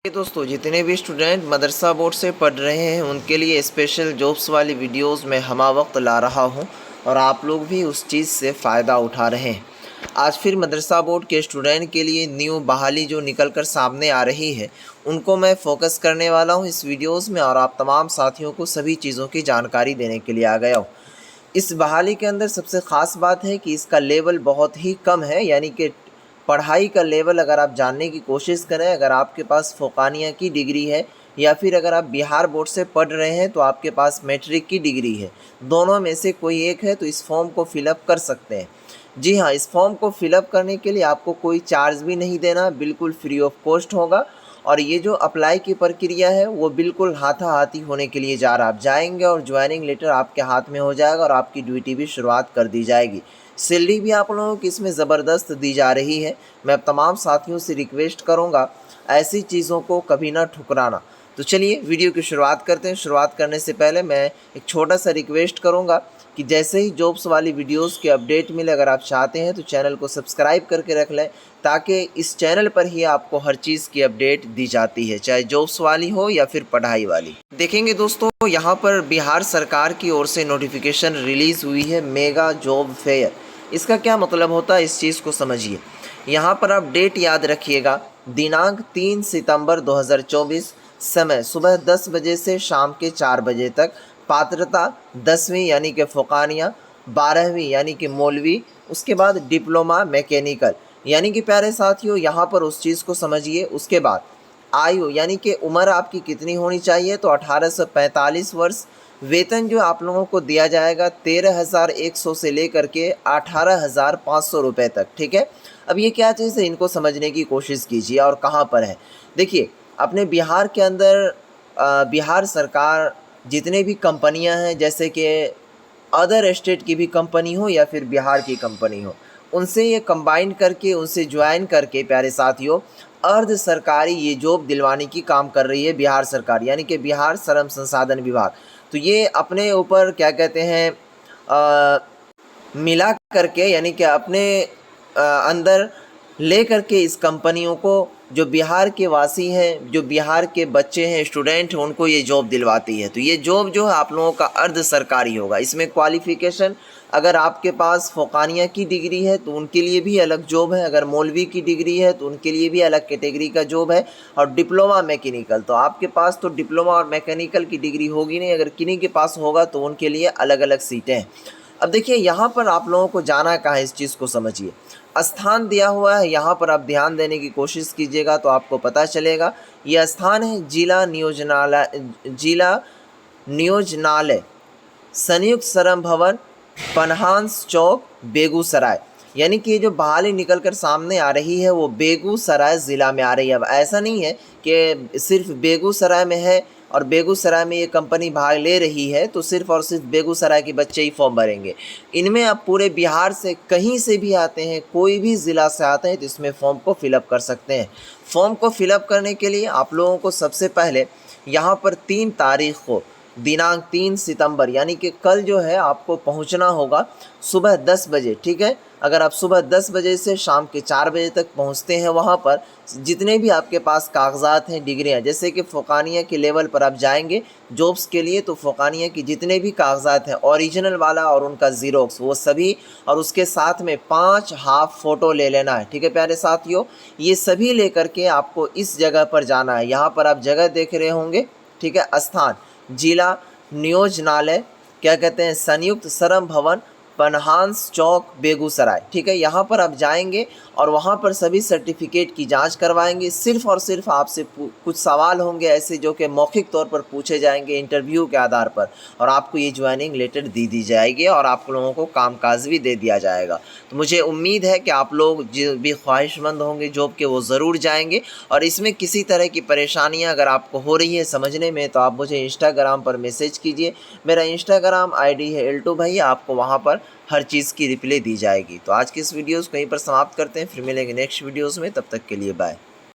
दोस्तों, जितने भी स्टूडेंट मदरसा बोर्ड से पढ़ रहे हैं उनके लिए स्पेशल जॉब्स वाली वीडियोस मैं हमा वक्त ला रहा हूं और आप लोग भी उस चीज़ से फ़ायदा उठा रहे हैं। आज फिर मदरसा बोर्ड के स्टूडेंट के लिए न्यू बहाली जो निकल कर सामने आ रही है उनको मैं फ़ोकस करने वाला हूं इस वीडियोस में और आप तमाम साथियों को सभी चीज़ों की जानकारी देने के लिए आ गया हूँ। इस बहाली के अंदर सबसे ख़ास बात है कि इसका लेवल बहुत ही कम है, यानी कि पढ़ाई का लेवल अगर आप जानने की कोशिश करें, अगर आपके पास फ़ोकानिया की डिग्री है या फिर अगर आप बिहार बोर्ड से पढ़ रहे हैं तो आपके पास मैट्रिक की डिग्री है, दोनों में से कोई एक है तो इस फॉर्म को फिलअप कर सकते हैं। जी हाँ, इस फॉर्म को फिलअप करने के लिए आपको कोई चार्ज भी नहीं देना, बिल्कुल फ्री ऑफ कॉस्ट होगा। और ये जो अप्लाई की प्रक्रिया है वो बिल्कुल हाथा हाथी होने के लिए जा रहा है। आप जाएंगे और ज्वाइनिंग लेटर आपके हाथ में हो जाएगा और आपकी ड्यूटी भी शुरुआत कर दी जाएगी। सैलरी भी आप लोगों की इसमें ज़बरदस्त दी जा रही है। मैं अब तमाम साथियों से रिक्वेस्ट करूँगा ऐसी चीज़ों को कभी ना ठुकराना। तो चलिए वीडियो की शुरुआत करते हैं। शुरुआत करने से पहले मैं एक छोटा सा रिक्वेस्ट करूँगा कि जैसे ही जॉब्स वाली वीडियोस के अपडेट मिले, अगर आप चाहते हैं तो चैनल को सब्सक्राइब करके रख लें, ताकि इस चैनल पर ही आपको हर चीज़ की अपडेट दी जाती है, चाहे जॉब्स वाली हो या फिर पढ़ाई वाली। देखेंगे दोस्तों, यहाँ पर बिहार सरकार की ओर से नोटिफिकेशन रिलीज़ हुई है, मेगा जॉब फेयर। इसका क्या मतलब होता है, इस चीज़ को समझिए। यहाँ पर आप डेट याद रखिएगा, दिनांक 3 सितंबर 2024, समय सुबह 10 बजे से शाम के 4 बजे तक। पात्रता 10वीं यानी कि फ़ोकानिया, 12वीं यानी कि मौलवी, उसके बाद डिप्लोमा मैकेनिकल। यानी कि प्यारे साथियों, यहाँ पर उस चीज़ को समझिए। उसके बाद आयु यानी कि उम्र आपकी कितनी होनी चाहिए, तो 18 से 45 वर्ष। वेतन जो आप लोगों को दिया जाएगा 13,100 से लेकर के 18,500 रुपये तक। ठीक है, अब ये क्या चीज़ है, इनको समझने की कोशिश कीजिए और कहाँ पर है। देखिए, अपने बिहार के अंदर बिहार सरकार जितने भी कंपनियां हैं, जैसे कि अदर स्टेट की भी कंपनी हो या फिर बिहार की कंपनी हो, उनसे ये कंबाइन करके, उनसे ज्वाइन करके प्यारे साथियों अर्ध सरकारी ये जॉब दिलवाने की काम कर रही है बिहार सरकार, यानी कि बिहार श्रम संसाधन विभाग। तो ये अपने ऊपर क्या कहते हैं, मिला करके, यानी कि अपने अंदर ले करके इस कंपनियों को, जो बिहार के वासी हैं, जो बिहार के बच्चे हैं, स्टूडेंट हैं, उनको ये जॉब दिलवाती है। तो ये जॉब जो है आप लोगों का अर्ध सरकारी होगा। इसमें क्वालिफ़िकेशन, अगर आपके पास फ़ोकानिया की डिग्री है तो उनके लिए भी अलग जॉब है, अगर मौलवी की डिग्री है तो उनके लिए भी अलग कैटेगरी का जॉब है। और डिप्लोमा मैकेनिकल, तो आपके पास तो डिप्लोमा और मैकेनिकल की डिग्री होगी नहीं, अगर किन्हीं के पास होगा तो उनके लिए अलग अलग सीटें हैं। अब देखिए, यहाँ पर आप लोगों को जाना कहाँ है, इस चीज़ को समझिए। स्थान दिया हुआ है, यहाँ पर आप ध्यान देने की कोशिश कीजिएगा तो आपको पता चलेगा। यह स्थान है जिला नियोजनालय संयुक्त श्रम भवन, पनहांस चौक, बेगूसराय। यानी कि ये जो बहाली निकल कर सामने आ रही है वो बेगूसराय ज़िला में आ रही है। अब ऐसा नहीं है कि सिर्फ बेगूसराय में है और बेगूसराय में ये कंपनी भाग ले रही है तो सिर्फ और सिर्फ बेगूसराय के बच्चे ही फॉर्म भरेंगे। इनमें आप पूरे बिहार से कहीं से भी आते हैं, कोई भी ज़िला से आते हैं तो इसमें फॉर्म को फिलअप कर सकते हैं। फॉर्म को फिलअप करने के लिए आप लोगों को सबसे पहले यहाँ पर 3 तारीख को, दिनांक 3 सितंबर यानी कि कल जो है, आपको पहुंचना होगा सुबह 10 बजे। ठीक है, अगर आप सुबह 10 बजे से शाम के 4 बजे तक पहुंचते हैं, वहां पर जितने भी आपके पास कागजात हैं, डिग्रियां, जैसे कि फ़ोकानिया के लेवल पर आप जाएंगे जॉब्स के लिए तो फ़ोकानिया की जितने भी कागजात हैं, ओरिजिनल वाला और उनका ज़ीरोक्स, वो सभी, और उसके साथ में 5 हाफ फ़ोटो ले लेना है। ठीक है प्यारे साथियों, ये सभी लेकर के आपको इस जगह पर जाना है। यहाँ पर आप जगह देख रहे होंगे, ठीक है, स्थान जिला नियोजनालय, क्या कहते हैं, संयुक्त श्रम भवन, पनहांस चौक, बेगूसराय। ठीक है, यहाँ पर आप जाएंगे और वहाँ पर सभी सर्टिफिकेट की जांच करवाएंगे। सिर्फ और सिर्फ आपसे कुछ सवाल होंगे ऐसे जो कि मौखिक तौर पर पूछे जाएंगे इंटरव्यू के आधार पर, और आपको ये ज्वाइनिंग लेटर दी जाएगी और आप लोगों को कामकाज भी दे दिया जाएगा। तो मुझे उम्मीद है कि आप लोग जो भी ख्वाहिशमंद होंगे जॉब के, वो ज़रूर जाएंगे। और इसमें किसी तरह की परेशानियाँ अगर आपको हो रही है समझने में तो आप मुझे इंस्टाग्राम पर मैसेज कीजिए। मेरा इंस्टाग्राम आईडी है एल्टू भाई, आपको वहाँ पर हर चीज़ की रिप्लाई दी जाएगी। तो आज की इस वीडियोस को यहीं पर समाप्त करते हैं, फिर मिलेंगे नेक्स्ट वीडियोस में, तब तक के लिए बाय।